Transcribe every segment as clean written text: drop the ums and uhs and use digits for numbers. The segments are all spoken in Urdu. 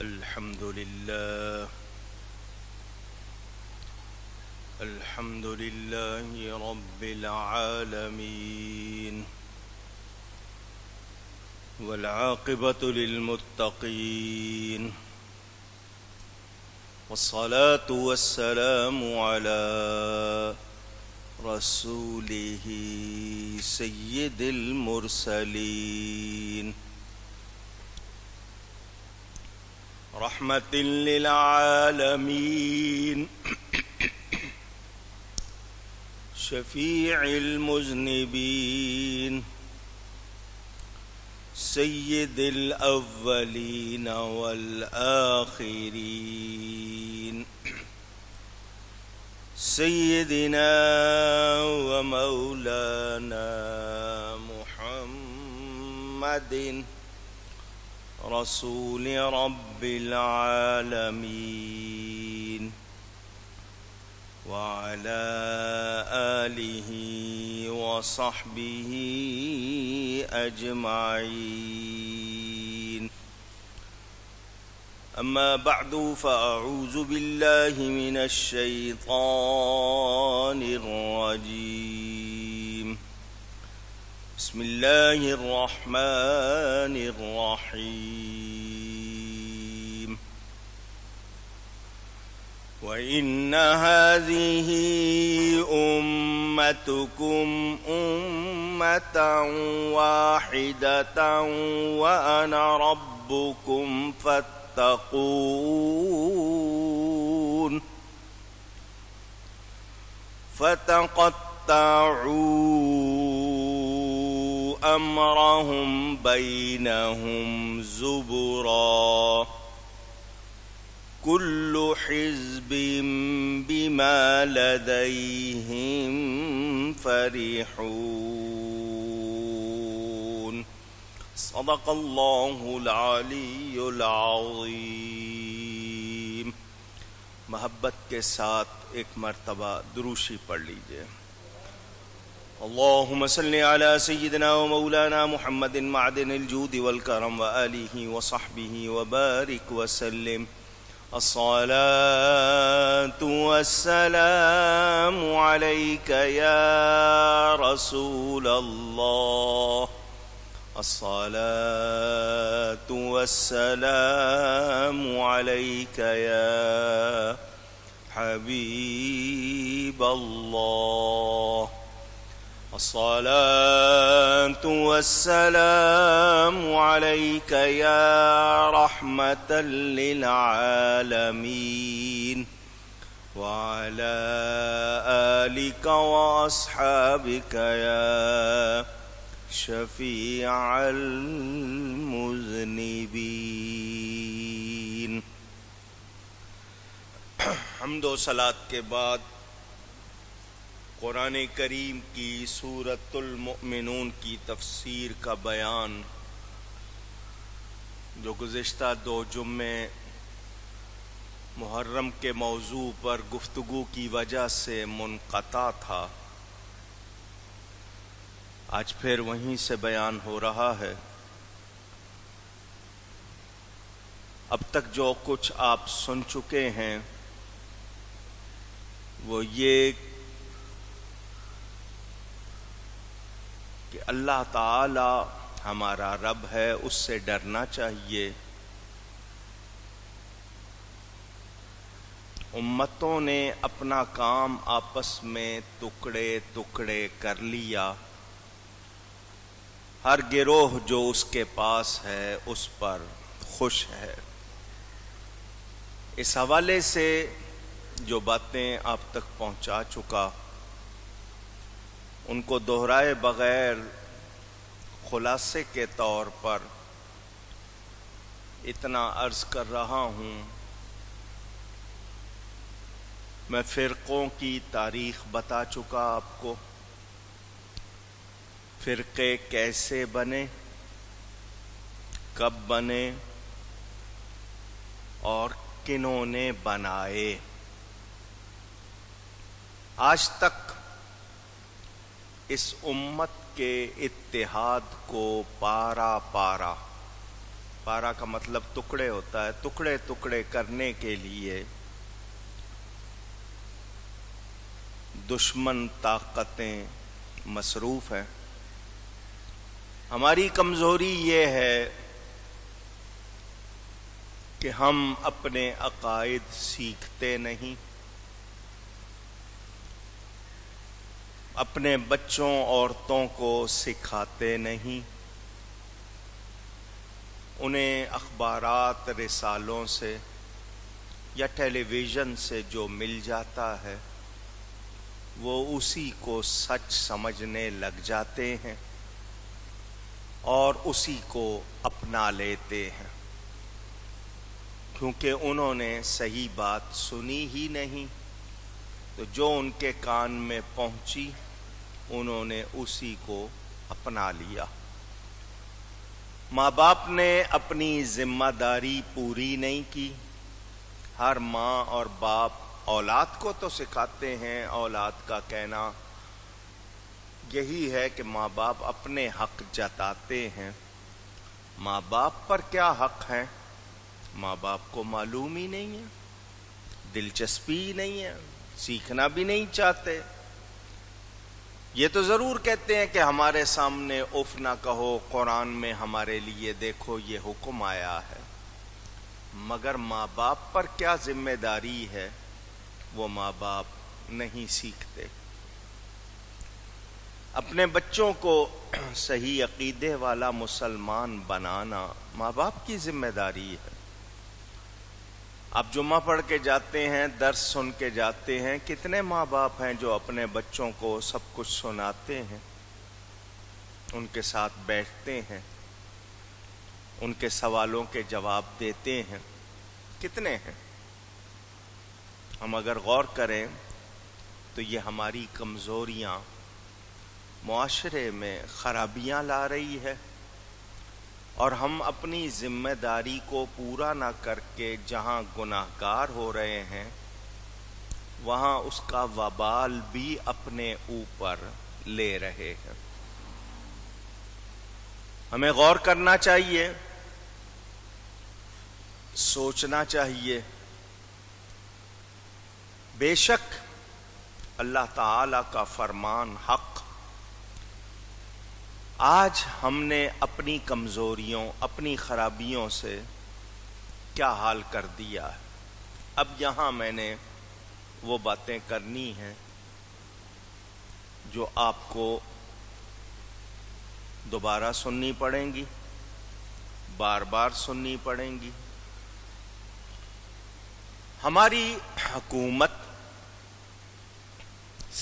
الحمد لله رب العالمين والعاقبة للمتقين والصلاة والسلام على رسوله سيد المرسلين رحمة للعالمين شفيع المذنبين سيد الأولين والآخرين سيدنا ومولانا محمد رسول رب العالمين وعلى آله وصحبه أجمعين. أما بعد فأعوذ بالله من الشيطان الرجيم. بسم الله الرحمن الرحيم. وإن هذه أمتكم أمة واحدة وأنا ربكم فاتقون. فتقطعوا أمرهم بينهم زبرا كل حزب بما لديهم فرحون. صدق الله العلی العظیم. محبت کے ساتھ ایک مرتبہ دروشی پڑھ لیجئے. اللهم صل على سيدنا ومولانا محمد معدن الجود والكرم وآله وصحبه وبارك وسلم. الصلاة والسلام عليك يا رسول الله. الصلاة والسلام عليك يا حبيب الله. الصلاة والسلام عليك يا رحمة للعالمين وعلى آلك وأصحابك يا شفيع المذنبين. حمد و صلاۃ کے بعد قرآن کریم کی سورۃ المؤمنون کی تفسیر کا بیان جو گزشتہ 2 جمعے محرم کے موضوع پر گفتگو کی وجہ سے منقطع تھا، آج پھر وہیں سے بیان ہو رہا ہے. اب تک جو کچھ آپ سن چکے ہیں وہ یہ کہ اللہ تعالی ہمارا رب ہے، اس سے ڈرنا چاہیے. امتوں نے اپنا کام آپس میں ٹکڑے ٹکڑے کر لیا، ہر گروہ جو اس کے پاس ہے اس پر خوش ہے. اس حوالے سے جو باتیں آپ تک پہنچا چکا ان کو دہرائے بغیر خلاصے کے طور پر اتنا عرض کر رہا ہوں. میں فرقوں کی تاریخ بتا چکا آپ کو، فرقے کیسے بنے، کب بنے اور کنہوں نے بنائے. آج تک اس امت کے اتحاد کو پارا پارا پارا کا مطلب ٹکڑے ہوتا ہے، ٹکڑے ٹکڑے کرنے کے لیے دشمن طاقتیں مصروف ہیں۔ ہماری کمزوری یہ ہے کہ ہم اپنے عقائد سیکھتے نہیں، اپنے بچوں عورتوں کو سکھاتے نہیں، انہیں اخبارات رسالوں سے یا ٹیلی ویژن سے جو مل جاتا ہے وہ اسی کو سچ سمجھنے لگ جاتے ہیں اور اسی کو اپنا لیتے ہیں، کیونکہ انہوں نے صحیح بات سنی ہی نہیں، تو جو ان کے کان میں پہنچی انہوں نے اسی کو اپنا لیا۔ ماں باپ نے اپنی ذمہ داری پوری نہیں کی۔ ہر ماں اور باپ اولاد کو تو سکھاتے ہیں، اولاد کا کہنا یہی ہے کہ ماں باپ اپنے حق جتاتے ہیں۔ ماں باپ پر کیا حق ہے؟ ماں باپ کو معلوم ہی نہیں ہے، دلچسپی ہی نہیں ہے، سیکھنا بھی نہیں چاہتے۔ یہ تو ضرور کہتے ہیں کہ ہمارے سامنے اف نہ کہو، قرآن میں ہمارے لیے دیکھو یہ حکم آیا ہے، مگر ماں باپ پر کیا ذمہ داری ہے وہ ماں باپ نہیں سیکھتے۔ اپنے بچوں کو صحیح عقیدے والا مسلمان بنانا ماں باپ کی ذمہ داری ہے۔ آپ جمعہ پڑھ کے جاتے ہیں، درس سن کے جاتے ہیں، کتنے ماں باپ ہیں جو اپنے بچوں کو سب کچھ سناتے ہیں، ان کے ساتھ بیٹھتے ہیں، ان کے سوالوں کے جواب دیتے ہیں، کتنے ہیں؟ ہم اگر غور کریں تو یہ ہماری کمزوریاں معاشرے میں خرابیاں لا رہی ہے، اور ہم اپنی ذمہ داری کو پورا نہ کر کے جہاں گناہگار ہو رہے ہیں وہاں اس کا وبال بھی اپنے اوپر لے رہے ہیں۔ ہمیں غور کرنا چاہیے، سوچنا چاہیے۔ بے شک اللہ تعالی کا فرمان حق۔ آج ہم نے اپنی کمزوریوں، اپنی خرابیوں سے کیا حال کر دیا ہے۔ اب یہاں میں نے وہ باتیں کرنی ہیں جو آپ کو دوبارہ سننی پڑیں گی، بار بار سننی پڑیں گی۔ ہماری حکومت،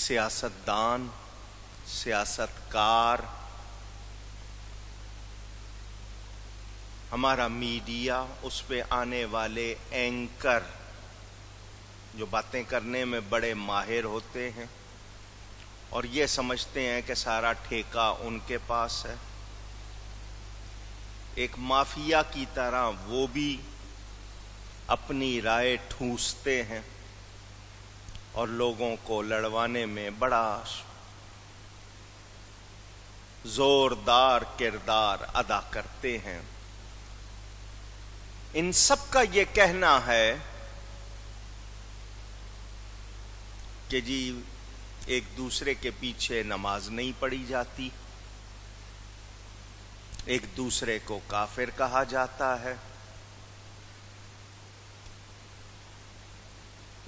سیاستدان، سیاستکار، ہمارا میڈیا، اس پہ آنے والے اینکر جو باتیں کرنے میں بڑے ماہر ہوتے ہیں اور یہ سمجھتے ہیں کہ سارا ٹھیکہ ان کے پاس ہے، ایک مافیا کی طرح وہ بھی اپنی رائے ٹھونستے ہیں اور لوگوں کو لڑوانے میں بڑا زوردار کردار ادا کرتے ہیں۔ ان سب کا یہ کہنا ہے کہ جی ایک دوسرے کے پیچھے نماز نہیں پڑھی جاتی، ایک دوسرے کو کافر کہا جاتا ہے،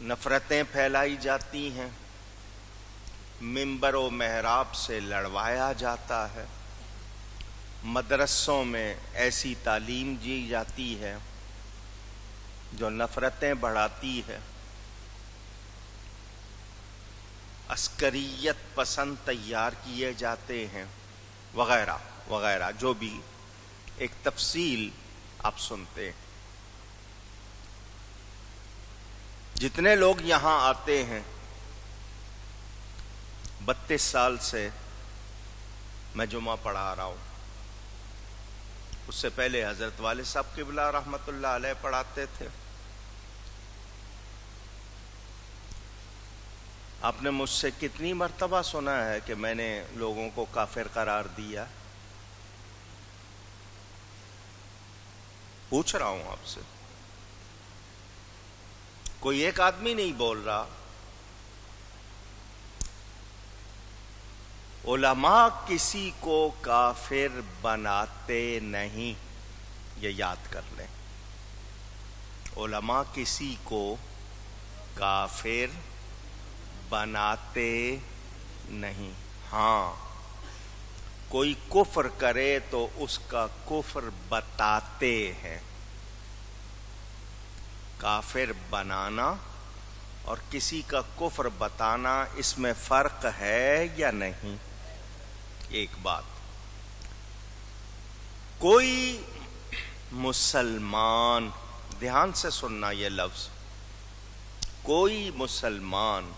نفرتیں پھیلائی جاتی ہیں، منبر و محراب سے لڑوایا جاتا ہے، مدرسوں میں ایسی تعلیم دی جاتی ہے جو نفرتیں بڑھاتی ہے، عسکریت پسند تیار کیے جاتے ہیں، وغیرہ وغیرہ، جو بھی ایک تفصیل آپ سنتے ہیں۔ جتنے لوگ یہاں آتے ہیں، 32 سال سے میں جمعہ پڑھا رہا ہوں، اس سے پہلے حضرت والد صاحب قبلہ رحمت اللہ علیہ پڑھاتے تھے۔ آپ نے مجھ سے کتنی مرتبہ سنا ہے کہ میں نے لوگوں کو کافر قرار دیا؟ پوچھ رہا ہوں آپ سے، کوئی ایک آدمی نہیں بول رہا. علماء کسی کو کافر بناتے نہیں، یہ یاد کر لیں. علماء کسی کو کافر بناتے نہیں. ہاں، کوئی کفر کرے تو اس کا کفر بتاتے ہیں. کافر بنانا اور کسی کا کفر بتانا، اس میں فرق ہے یا نہیں؟ ایک بات، کوئی مسلمان، دھیان سے سننا یہ لفظ، کوئی مسلمان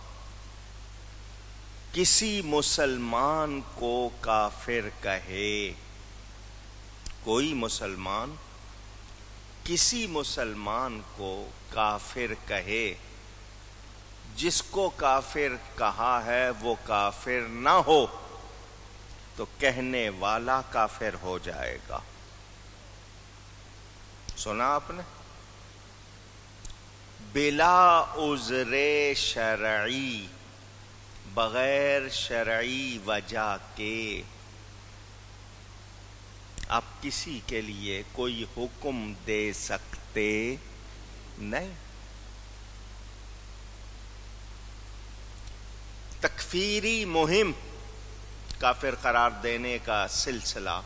کسی مسلمان کو کافر کہے، کوئی مسلمان کسی مسلمان کو کافر کہے، جس کو کافر کہا ہے وہ کافر نہ ہو تو کہنے والا کافر ہو جائے گا. سنا آپ نے؟ بلا عذر شرعی، بغیر شرعی وجہ کے آپ کسی کے لیے کوئی حکم دے سکتے نہیں. تکفیری مہم، کافر قرار دینے کا سلسلہ،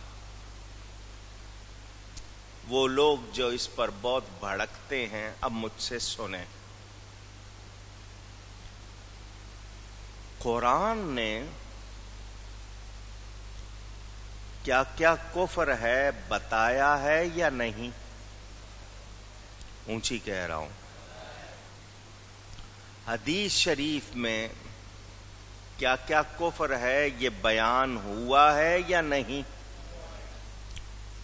وہ لوگ جو اس پر بہت بھڑکتے ہیں، اب مجھ سے سنیں. قرآن نے کیا کیا کفر ہے بتایا ہے یا نہیں؟ اونچی کہہ رہا ہوں. حدیث شریف میں کیا کیا کفر ہے یہ بیان ہوا ہے یا نہیں؟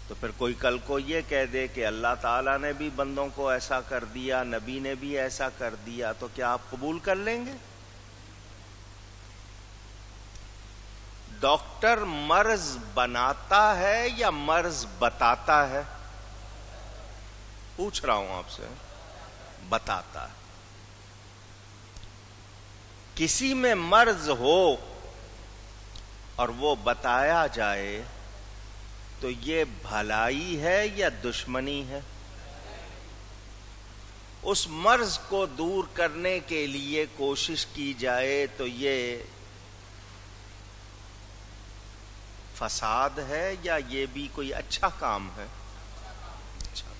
تو پھر کوئی کل کو یہ کہہ دے کہ اللہ تعالیٰ نے بھی بندوں کو ایسا کر دیا، نبی نے بھی ایسا کر دیا، تو کیا آپ قبول کر لیں گے؟ ڈاکٹر مرض بناتا ہے یا مرض بتاتا ہے؟ پوچھ رہا ہوں آپ سے. بتاتا ہے. کسی میں مرض ہو اور وہ بتایا جائے تو یہ بھلائی ہے یا دشمنی ہے؟ اس مرض کو دور کرنے کے لیے کوشش کی جائے تو یہ فساد ہے یا یہ بھی کوئی اچھا کام ہے؟ اچھا.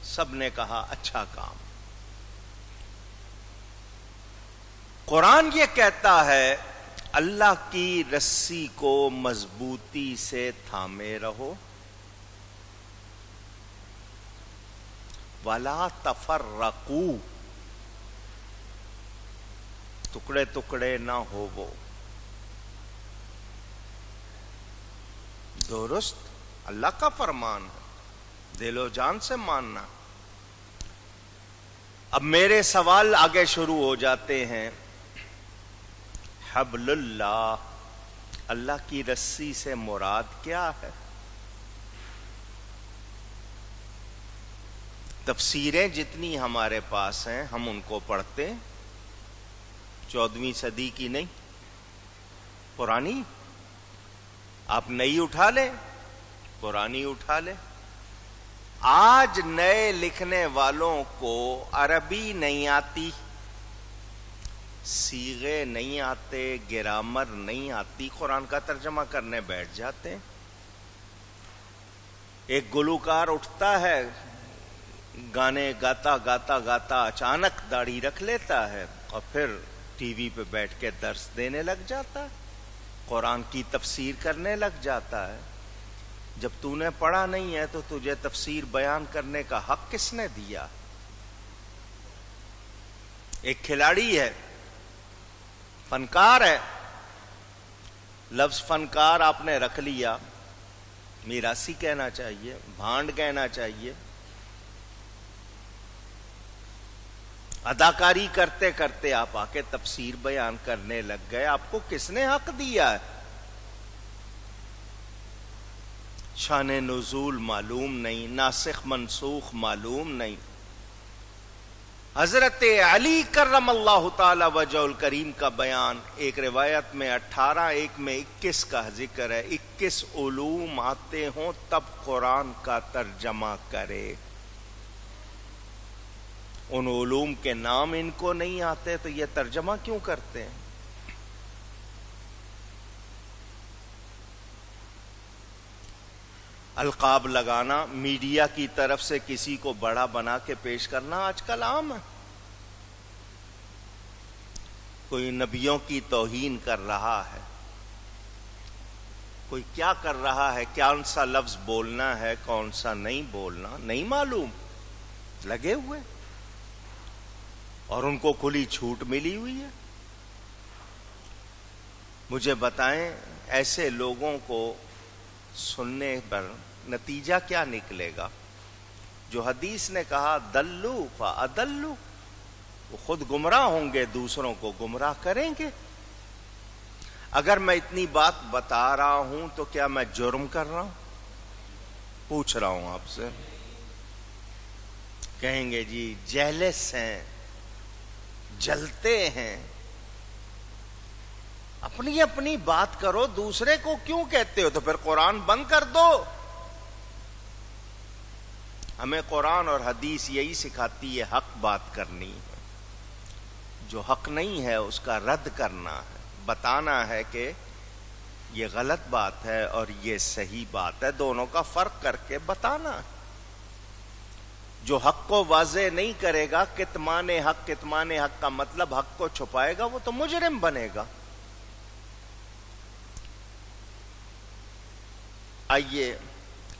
سب نے کہا اچھا کام. قرآن یہ کہتا ہے اللہ کی رسی کو مضبوطی سے تھامے رہو، وَلَا تَفَرَّقُوا، ٹکڑے ٹکڑے نہ ہو. وہ درست اللہ کا فرمان ہے، دل و جان سے ماننا. اب میرے سوال آگے شروع ہو جاتے ہیں. حبل اللہ، اللہ کی رسی سے مراد کیا ہے؟ تفسیریں جتنی ہمارے پاس ہیں ہم ان کو پڑھتے، 14ویں صدی کی نہیں، پرانی. آپ نئی اٹھا لیں، پرانی اٹھا لیں. آج نئے لکھنے والوں کو عربی نہیں آتی، صیغے نہیں آتے، گرامر نہیں آتی، قرآن کا ترجمہ کرنے بیٹھ جاتے ہیں. ایک گلوکار اٹھتا ہے، گانے گاتا گاتا گاتا اچانک داڑھی رکھ لیتا ہے اور پھر ٹی وی پہ بیٹھ کے درس دینے لگ جاتا ہے، قرآن کی تفسیر کرنے لگ جاتا ہے. جب تو نے پڑھا نہیں ہے تو تجھے تفسیر بیان کرنے کا حق کس نے دیا؟ ایک کھلاڑی ہے، فنکار ہے، لفظ فنکار آپ نے رکھ لیا، میراثی کہنا چاہیے، بھانڈ کہنا چاہیے. اداکاری کرتے کرتے آپ آ کے تفسیر بیان کرنے لگ گئے، آپ کو کس نے حق دیا ہے؟ شان نزول معلوم نہیں، ناسخ منسوخ معلوم نہیں۔ حضرت علی کرم اللہ تعالی وجہ الکریم کا بیان، ایک روایت میں 18، ایک میں 21 کا ذکر ہے۔ 21 علوم آتے ہوں تب قرآن کا ترجمہ کرے۔ ان علوم کے نام ان کو نہیں آتے تو یہ ترجمہ کیوں کرتے ہیں؟ القاب لگانا، میڈیا کی طرف سے کسی کو بڑا بنا کے پیش کرنا آج کل عام ہے۔ کوئی نبیوں کی توہین کر رہا ہے، کوئی کیا کر رہا ہے، کون سا لفظ بولنا ہے کون سا نہیں بولنا نہیں معلوم، لگے ہوئے، اور ان کو کھلی چھوٹ ملی ہوئی ہے۔ مجھے بتائیں ایسے لوگوں کو سننے پر نتیجہ کیا نکلے گا؟ جو حدیث نے کہا دلو فادلو، وہ خود گمراہ ہوں گے، دوسروں کو گمراہ کریں گے۔ اگر میں اتنی بات بتا رہا ہوں تو کیا میں جرم کر رہا ہوں؟ پوچھ رہا ہوں آپ سے۔ کہیں گے جی جیلس ہیں، جلتے ہیں۔ اپنی اپنی بات کرو، دوسرے کو کیوں کہتے ہو؟ تو پھر قرآن بند کر دو۔ ہمیں قرآن اور حدیث یہی سکھاتی ہے، حق بات کرنی ہے، جو حق نہیں ہے اس کا رد کرنا ہے، بتانا ہے کہ یہ غلط بات ہے اور یہ صحیح بات ہے، دونوں کا فرق کر کے بتانا ہے۔ جو حق کو واضح نہیں کرے گا، کتمان حق کا مطلب حق کو چھپائے گا، وہ تو مجرم بنے گا۔ آئیے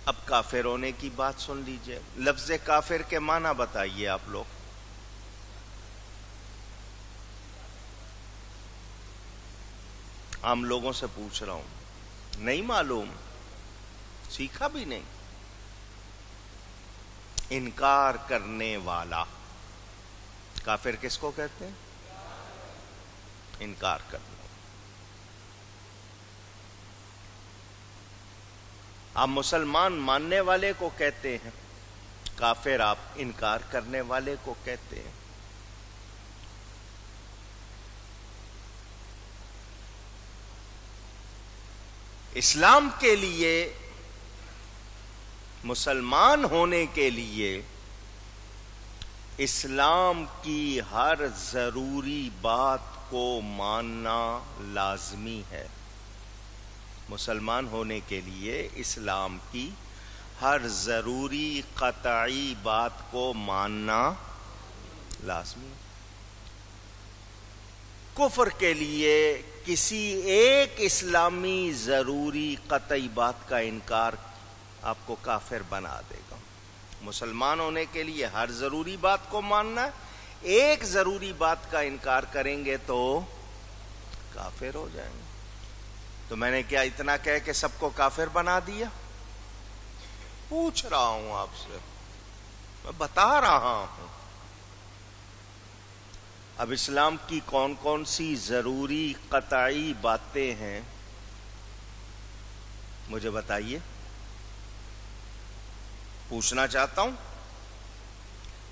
اب کافر ہونے کی بات سن لیجئے۔ لفظ کافر کے معنی بتائیے آپ لوگ۔ عام لوگوں سے پوچھ رہا ہوں، نہیں معلوم، سیکھا بھی نہیں۔ انکار کرنے والا، کافر کس کو کہتے ہیں؟ انکار کرنا۔ آپ مسلمان ماننے والے کو کہتے ہیں، کافر آپ انکار کرنے والے کو کہتے ہیں۔ اسلام کے لیے، مسلمان ہونے کے لیے اسلام کی ہر ضروری بات کو ماننا لازمی ہے۔ مسلمان ہونے کے لیے اسلام کی ہر ضروری قطعی بات کو ماننا لازمی ہے۔ کفر کے لیے کسی ایک اسلامی ضروری قطعی بات کا انکار آپ کو کافر بنا دے گا۔ مسلمان ہونے کے لیے ہر ضروری بات کو ماننا، ایک ضروری بات کا انکار کریں گے تو کافر ہو جائیں گے۔ تو میں نے کیا اتنا کہہ کہ سب کو کافر بنا دیا؟ پوچھ رہا ہوں آپ سے، میں بتا رہا ہوں۔ اب اسلام کی کون کون سی ضروری قطعی باتیں ہیں مجھے بتائیے، پوچھنا چاہتا ہوں۔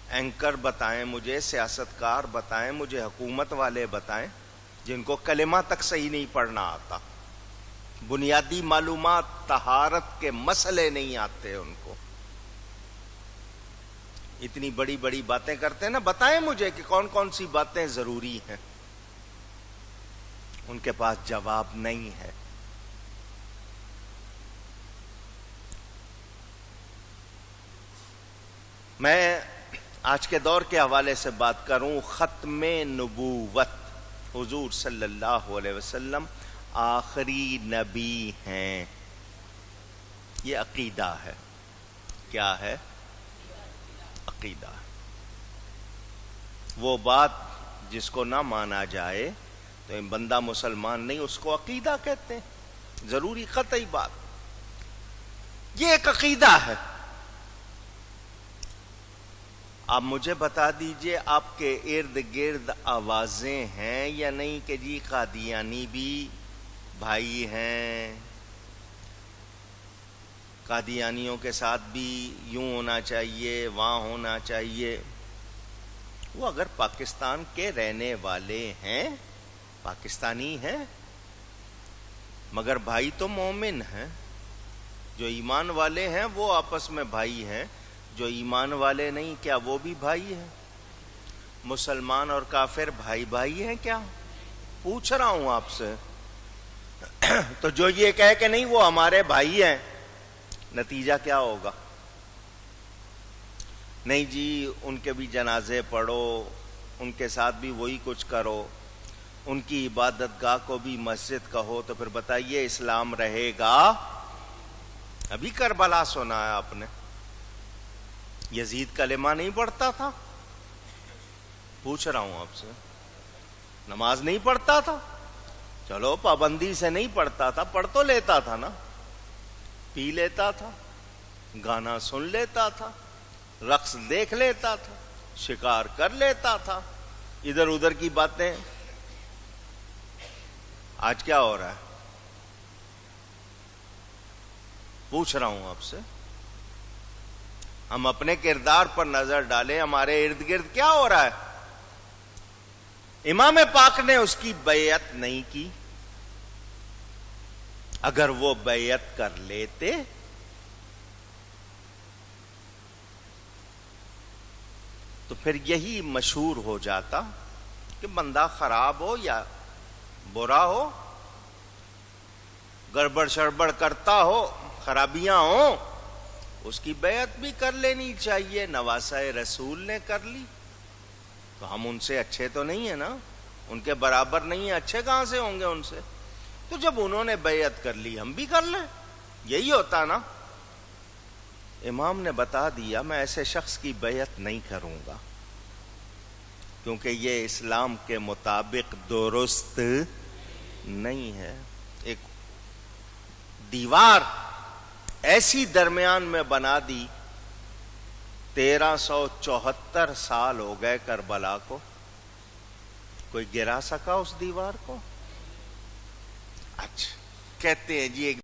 اینکر بتائیں مجھے، سیاستکار بتائیں مجھے، حکومت والے بتائیں جن کو کلمہ تک صحیح نہیں پڑھنا آتا، بنیادی معلومات طہارت کے مسئلے نہیں آتے ان کو، اتنی بڑی بڑی باتیں کرتے ہیں نا، بتائیں مجھے کہ کون کون سی باتیں ضروری ہیں۔ ان کے پاس جواب نہیں ہے۔ میں آج کے دور کے حوالے سے بات کروں، ختم نبوت، حضور صلی اللہ علیہ وسلم آخری نبی ہیں، یہ عقیدہ ہے۔ کیا ہے؟ عقیدہ۔ وہ بات جس کو نہ مانا جائے تو بندہ مسلمان نہیں، اس کو عقیدہ کہتے ہیں، ضروری قطعی بات، یہ ایک عقیدہ ہے۔ آپ مجھے بتا دیجئے آپ کے ارد گرد آوازیں ہیں یا نہیں کہ جی قادیانی بھی بھائی ہیں، قادیانیوں کے ساتھ بھی یوں ہونا چاہیے، وہاں ہونا چاہیے. وہ اگر پاکستان کے رہنے والے ہیں، پاکستانی ہیں، مگر بھائی تو مومن ہیں. جو ایمان والے ہیں وہ آپس میں بھائی ہیں، جو ایمان والے نہیں کیا وہ بھی بھائی ہیں؟ مسلمان اور کافر بھائی بھائی ہیں کیا؟ پوچھ رہا ہوں آپ سے. تو جو یہ کہے کہ نہیں وہ ہمارے بھائی ہیں، نتیجہ کیا ہوگا؟ نہیں جی ان کے بھی جنازے پڑھو، ان کے ساتھ بھی وہی کچھ کرو، ان کی عبادت گاہ کو بھی مسجد کہو، تو پھر بتائیے اسلام رہے گا؟ ابھی کربلا سنا ہے آپ نے، یزید کلمہ نہیں پڑھتا تھا؟ پوچھ رہا ہوں آپ سے. نماز نہیں پڑھتا تھا؟ چلو پابندی سے نہیں پڑھتا تھا، پڑھ تو لیتا تھا نا، پی لیتا تھا، گانا سن لیتا تھا، رقص دیکھ لیتا تھا، شکار کر لیتا تھا، ادھر ادھر کی باتیں. آج کیا ہو رہا ہے؟ پوچھ رہا ہوں آپ سے. ہم اپنے کردار پر نظر ڈالیں، ہمارے ارد گرد کیا ہو رہا ہے؟ امام پاک نے اس کی بیعت نہیں کی. اگر وہ بیعت کر لیتے تو پھر یہی مشہور ہو جاتا کہ بندہ خراب ہو یا برا ہو، گڑبڑ شڑبڑ کرتا ہو، خرابیاں ہوں، اس کی بیعت بھی کر لینی چاہیے. نواسہ رسول نے کر لی تو ہم ان سے اچھے تو نہیں ہیں نا، ان کے برابر نہیں ہیں، اچھے کہاں سے ہوں گے ان سے؟ تو جب انہوں نے بیعت کر لی ہم بھی کر لیں، یہی ہوتا نا. امام نے بتا دیا میں ایسے شخص کی بیعت نہیں کروں گا کیونکہ یہ اسلام کے مطابق درست نہیں ہے. ایک دیوار ایسی درمیان میں بنا دی، 1374 سال ہو گئے کربلا کو، کوئی گرا سکا اس دیوار کو؟ اچھا کہتے ہیں جی ایک